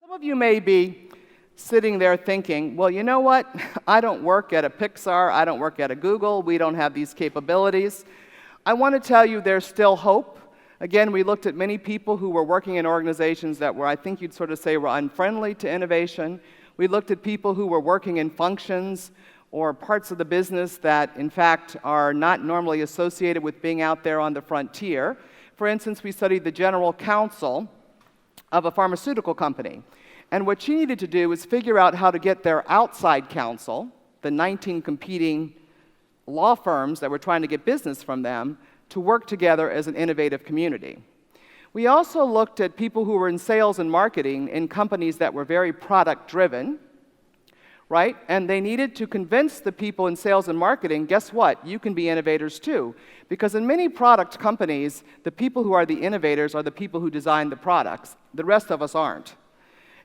Some of you may be sitting there thinking, well, you know what? I don't work at a Pixar, I don't work at a Google, we don't have these capabilities. I want to tell you there's still hope. Again, we looked at many people who were working in organizations that were, I think you'd sort of say, were unfriendly to innovation. We looked at people who were working in functions or parts of the business that, in fact, are not normally associated with being out there on the frontier. For instance, we studied the general counsel of a pharmaceutical company. And what she needed to do was figure out how to get their outside counsel, the 19 competing law firms that were trying to get business from them, to work together as an innovative community. We also looked at people who were in sales and marketing in companies that were very product-driven, right? And they needed to convince the people in sales and marketing, guess what? You can be innovators too. Because in many product companies, the people who are the innovators are the people who design the products. The rest of us aren't.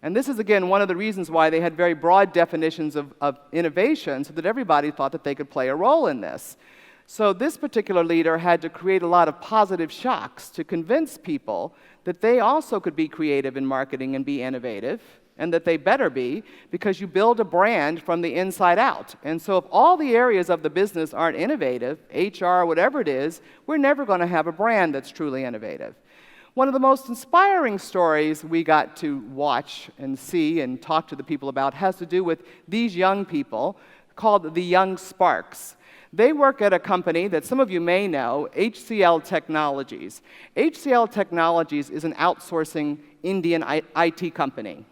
And this is, again, one of the reasons why they had very broad definitions of innovation, so that everybody thought that they could play a role in this. So this particular leader had to create a lot of positive shocks to convince people that they also could be creative in marketing and be innovative, and that they better be, because you build a brand from the inside out. And so if all the areas of the business aren't innovative, HR, whatever it is, we're never going to have a brand that's truly innovative. One of the most inspiring stories we got to watch and see and talk to the people about has to do with these young people called the Young Sparks. They work at a company that some of you may know, HCL Technologies. HCL Technologies is an outsourcing Indian IT company.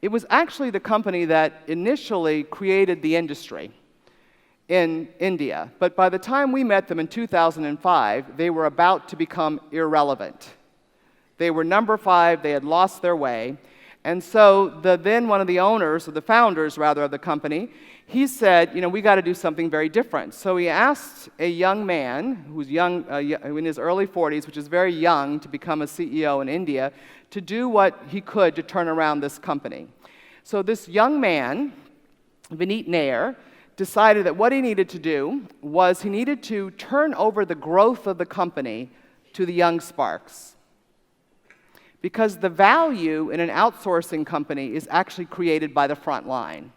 It was actually the company that initially created the industry in India. But by the time we met them in 2005, they were about to become irrelevant. They were number 5, they had lost their way. And so then one of the owners, or the founders rather, of the company, he said, you know, we got to do something very different. So he asked a young man, who's young, in his early 40s, which is very young to become a CEO in India, to do what he could to turn around this company. So this young man, Vineet Nair, decided that what he needed to do was he needed to turn over the growth of the company to the young sparks. Because the value in an outsourcing company is actually created by the front line.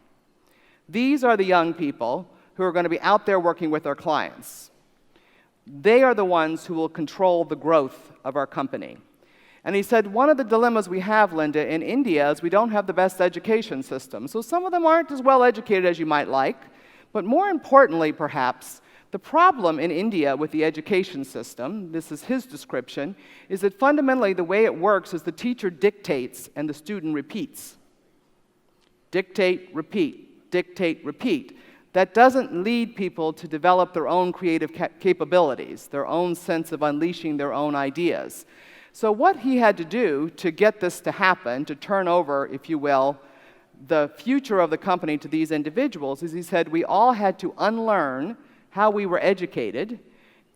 These are the young people who are going to be out there working with our clients. They are the ones who will control the growth of our company. And he said, one of the dilemmas we have, Linda, in India is we don't have the best education system. So some of them aren't as well educated as you might like. But more importantly, perhaps, the problem in India with the education system, this is his description, is that fundamentally the way it works is the teacher dictates and the student repeats. Dictate, repeat, dictate, repeat. That doesn't lead people to develop their own creative capabilities, their own sense of unleashing their own ideas. So what he had to do to get this to happen, to turn over, if you will, the future of the company to these individuals, is he said we all had to unlearn how we were educated,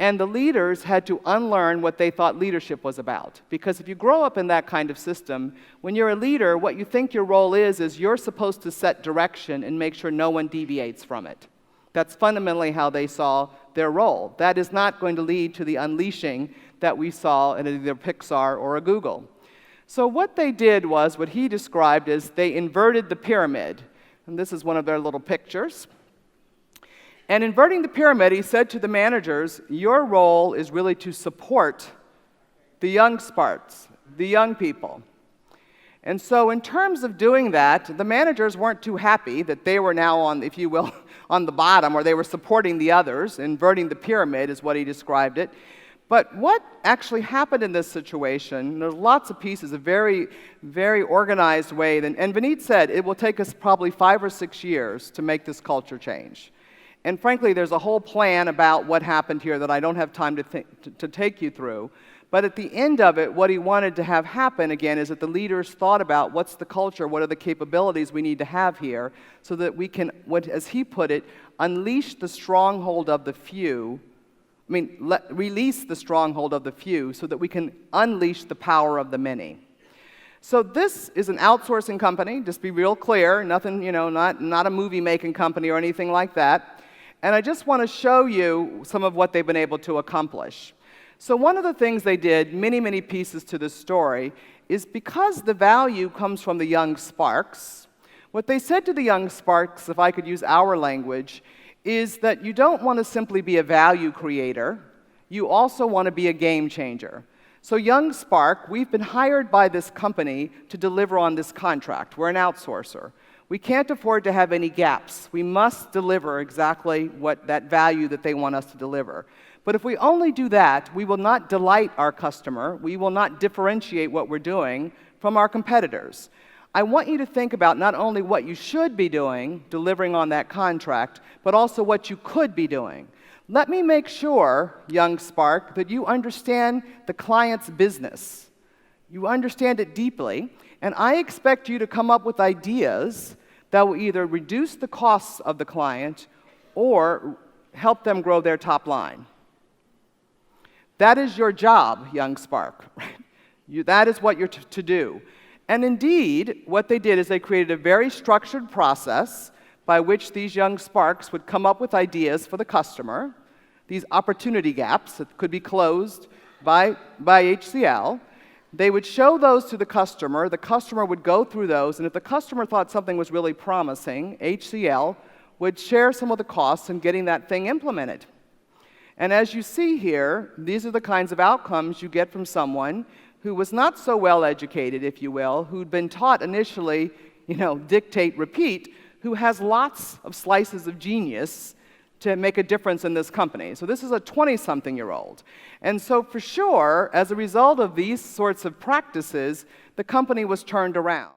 and the leaders had to unlearn what they thought leadership was about. Because if you grow up in that kind of system, when you're a leader, what you think your role is you're supposed to set direction and make sure no one deviates from it. That's fundamentally how they saw their role. That is not going to lead to the unleashing that we saw in either Pixar or a Google. So what they did was what he described as they inverted the pyramid. And this is one of their little pictures. And inverting the pyramid, he said to the managers, your role is really to support the young sparks, the young people. And so in terms of doing that, the managers weren't too happy that they were now on, if you will, on the bottom, or they were supporting the others. Inverting the pyramid is what he described it. But what actually happened in this situation, there's lots of pieces, a very, very organized way. And Vineet said it will take us probably 5 or 6 years to make this culture change. And frankly, there's a whole plan about what happened here that I don't have time to take you through. But at the end of it, what he wanted to have happen, again, is that the leaders thought about what's the culture, what are the capabilities we need to have here, so that we can, as he put it, unleash the stronghold of the few, release the stronghold of the few, so that we can unleash the power of the many. So this is an outsourcing company, just be real clear, nothing, not a movie-making company or anything like that. And I just want to show you some of what they've been able to accomplish. So one of the things they did, many pieces to this story, is because the value comes from the young sparks, what they said to the young sparks, if I could use our language, is that you don't want to simply be a value creator, you also want to be a game changer. So young spark, we've been hired by this company to deliver on this contract. We're an outsourcer. We can't afford to have any gaps. We must deliver exactly what that value that they want us to deliver. But if we only do that, we will not delight our customer. We will not differentiate what we're doing from our competitors. I want you to think about not only what you should be doing, delivering on that contract, but also what you could be doing. Let me make sure, young spark, that you understand the client's business. You understand it deeply, and I expect you to come up with ideas that will either reduce the costs of the client or help them grow their top line. That is your job, young spark. That is what you're to do. And indeed, what they did is they created a very structured process by which these young sparks would come up with ideas for the customer, these opportunity gaps that could be closed by HCL. They would show those to the customer would go through those, and if the customer thought something was really promising, HCL would share some of the costs in getting that thing implemented. And as you see here, these are the kinds of outcomes you get from someone who was not so well educated, if you will, who'd been taught initially, dictate, repeat, who has lots of slices of genius to make a difference in this company. So this is a 20-something-year-old. And so for sure, as a result of these sorts of practices, the company was turned around.